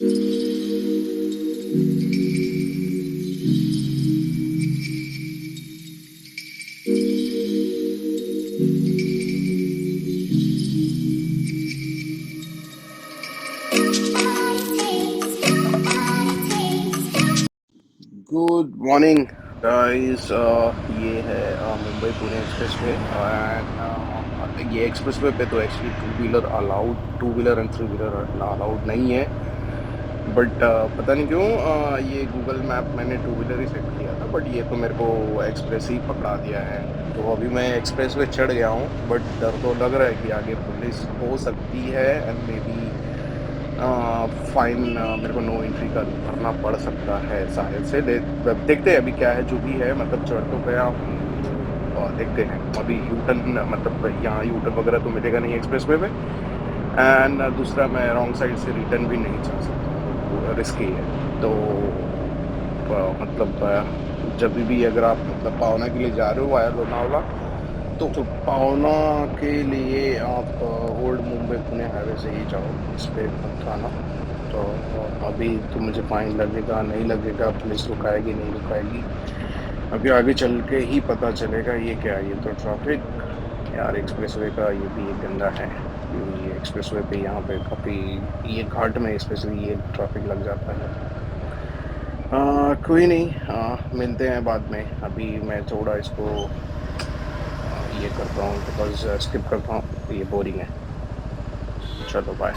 Good morning guys. ये है Mumbai Pune expressway and ये एक्सप्रेसवे पे तो actually two wheeler allowed, two wheeler and three wheeler allowed नहीं है। बट पता नहीं क्यों ये गूगल मैप मैंने टू व्हीलर ही सेट किया था, बट ये तो मेरे को एक्सप्रेस ही पकड़ा दिया है। तो अभी मैं एक्सप्रेस पे चढ़ गया हूँ, बट डर तो लग रहा है कि आगे पुलिस हो सकती है एंड मे बी फाइन मेरे को नो एंट्री का भरना पड़ सकता है शायद से। देखते हैं अभी क्या है जो भी है। मतलब चढ़ तो गया हूँ, तो देखते हैं अभी। यू टर्न मतलब यहाँ यू टर्न वगैरह तो मिलेगा नहीं एक्सप्रेसवे पे, एंड दूसरा मैं रॉन्ग साइड से रिटर्न भी नहीं जा सकता, रिस्की है। तो मतलब जब भी अगर आप मतलब पावना के लिए जा रहे हो वाया लोनावला, तो पावना के लिए आप ओल्ड मुंबई पुणे हाईवे से ही जाओ, इस पे मत आना। तो अभी तो मुझे फाइन लगेगा नहीं लगेगा, पुलिस रुकाएगी नहीं रुकाएगी, अभी आगे चल के ही पता चलेगा। ये क्या है, ये तो ट्रैफिक यार एक्सप्रेसवे का ये भी एक गंदा है। ये एक्सप्रेसवे पे यहाँ पे काफ़ी, ये घाट में स्पेशली ये ट्रैफिक लग जाता है। कोई नहीं, मिलते हैं बाद में। अभी मैं थोड़ा इसको ये करता हूँ, बिकॉज स्किप करता हूँ, ये बोरिंग है। चलो बाय।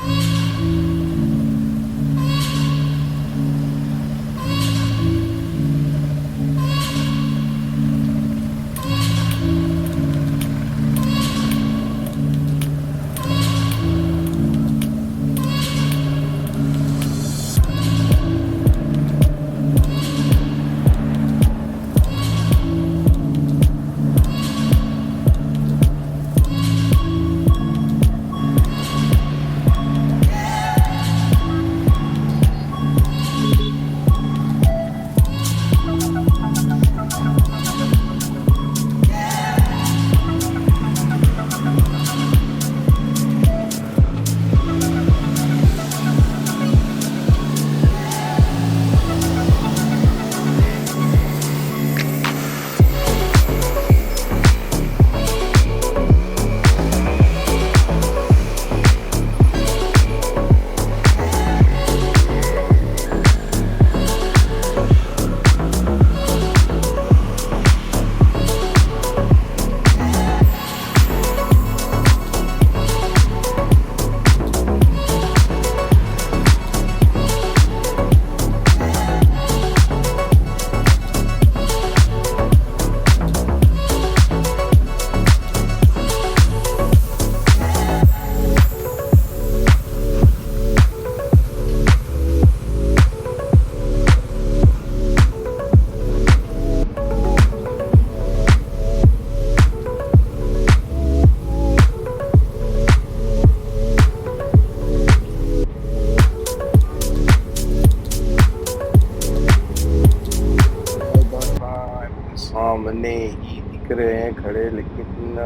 सामने ही दिख रहे हैं खड़े, लेकिन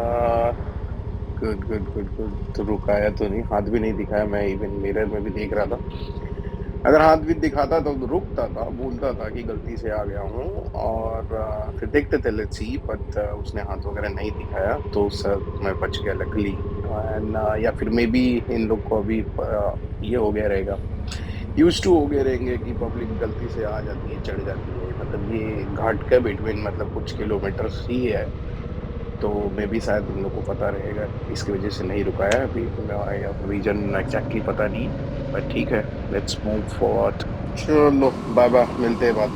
गुड गुड गुड गुड। तो रुकाया तो नहीं, हाथ भी नहीं दिखाया, मैं इवन मिरर में भी देख रहा था। अगर हाथ भी दिखाता तो रुकता था, बोलता था कि गलती से आ गया हूँ, और फिर देखते थे लेट्स सी। बट उसने हाथ वगैरह नहीं दिखाया, तो सर मैं बच गया लकली। एंड या फिर मे बी इन लोग को अभी ये हो गया रहेगा, यूज टू हो गए रहेंगे कि पब्लिक गलती से आ जाती है, चढ़ जाती है। मतलब ये घाट के बिटवीन मतलब कुछ किलोमीटर्स ही है, तो मे भी शायद इन लोग को पता रहेगा, इसकी वजह से नहीं रुकाया। अभी रीजन एग्जैक्टली पता नहीं, बट ठीक है, लेट्स मूव फॉरवर्ड। चलो बाय बाय, मिलते हैं बाद।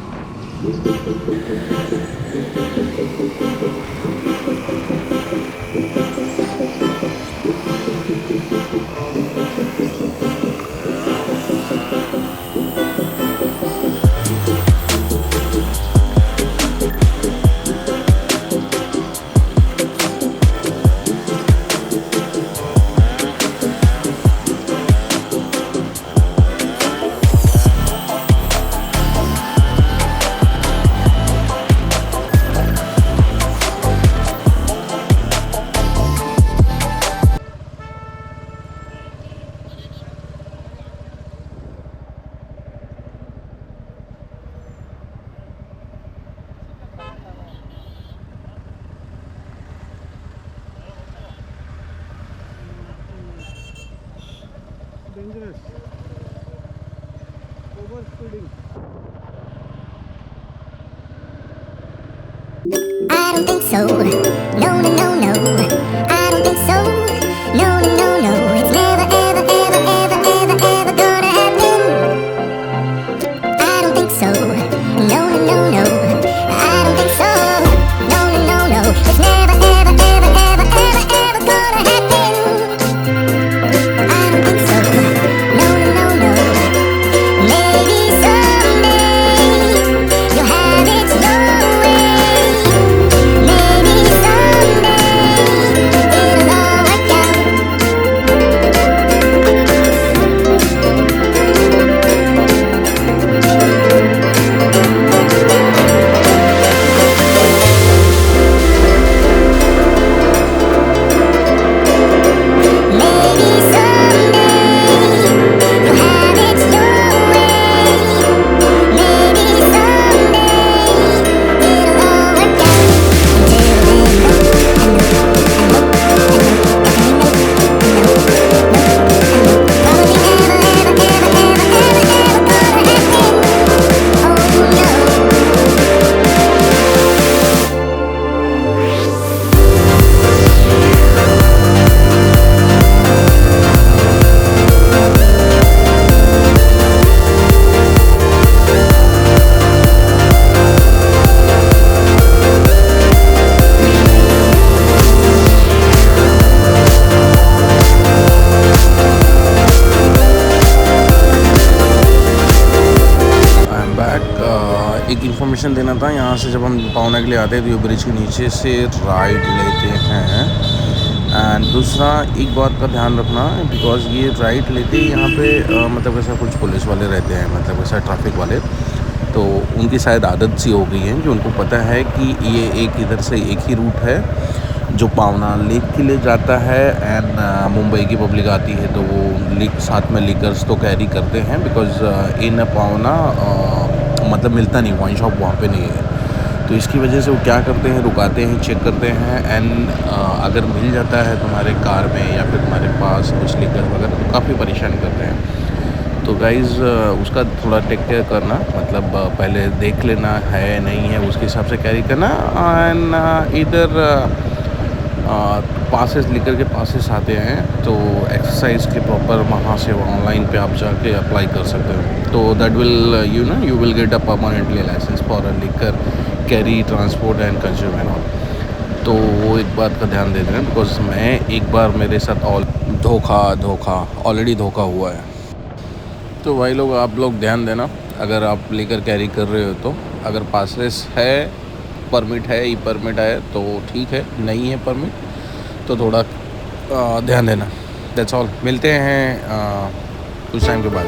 I don't think so. No, no, no, no. I don't think so. No, no, no, no. It's never, ever, ever, ever, ever, ever gonna happen. I don't think so. No, no, no, no. I don't think so. No, no, no, no. It's never, ever, ever, ever, ever, ever gonna happen. I don't think so. No, no, no, no. Maybe someday you'll have it your way. Maybe someday it'll all work out. Maybe someday you'll have it your way. Maybe someday it'll all work out. Until then, no, I know, I hope, I know, probably never, ever, ever, ever, ever, ever gonna happen. Oh no. I am back. एक information देना था, यहाँ से जब हम पावना के लिए आते हैं तो ये ब्रिज के नीचे से राइट लेते हैं। एंड दूसरा एक बात का ध्यान रखना, बिकॉज ये राइट लेते ही यहाँ पे मतलब ऐसा कुछ पुलिस वाले रहते हैं, मतलब ऐसा ट्रैफिक वाले, तो उनकी शायद आदत सी हो गई है कि उनको पता है कि ये एक इधर से एक ही रूट है जो पावना लेक के लिए जाता है। एंड मुंबई की पब्लिक आती है तो वो साथ में लिकर्स तो कैरी करते हैं, बिकॉज इन पावना मतलब मिलता नहीं, वाइन शॉप वहाँ पे नहीं है। तो इसकी वजह से वो क्या करते हैं, रुकाते हैं, चेक करते हैं। एंड अगर मिल जाता है तुम्हारे कार में या फिर तुम्हारे पास कुछ लिकर वगैरह तो काफ़ी परेशान करते हैं। तो गाइज़ उसका थोड़ा टेक केयर करना, मतलब पहले देख लेना है नहीं है, उसके हिसाब से कैरी करना। एंड इधर पासेस लेकर के पासेस आते हैं तो एक्सरसाइज के प्रॉपर वहाँ से ऑनलाइन पे आप जाके अप्लाई कर सकते हो। तो that will you will get a permanently license for a liquor carry transport and consume and all. तो वो एक बात का ध्यान दे देना, बिकॉज मैं एक बार मेरे साथ ऑलरेडी धोखा हुआ है। तो भाई लोग, आप लोग ध्यान देना, अगर आप लेकर कैरी कर रहे हो तो अगर पासलेस है, परमिट है, ई परमिट है तो ठीक है, नहीं है परमिट तो थोड़ा ध्यान देना। That's all. मिलते हैं कुछ टाइम के बाद।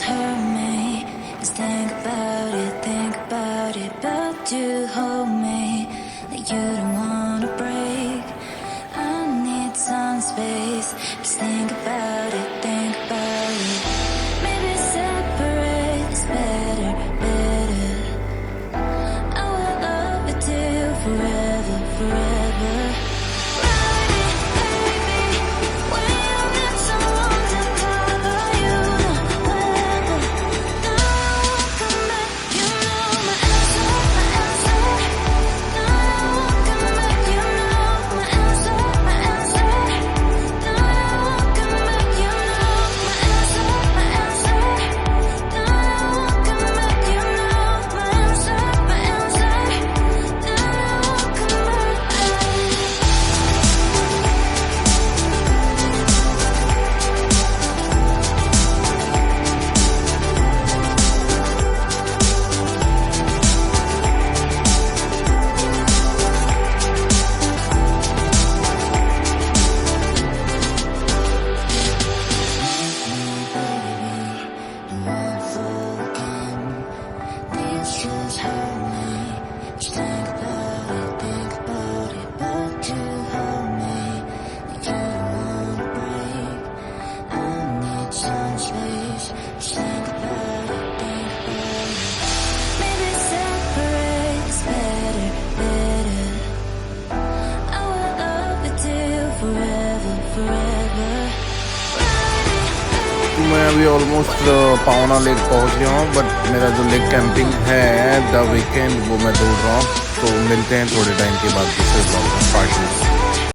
just hurt me. 'Cause think about it, but you hold me like you don't wanna break. I need some space. Just think about it, think about it. Maybe separate is better, better. I will love you till forever, forever. मैं अभी almost पावना lake पहुंच गया हूँ, but मेरा जो lake camping है the weekend वो मैं दौड़ रहा हूँ। तो मिलते हैं थोड़े टाइम के बाद दूसरे ब्लॉग में, पार्ट में।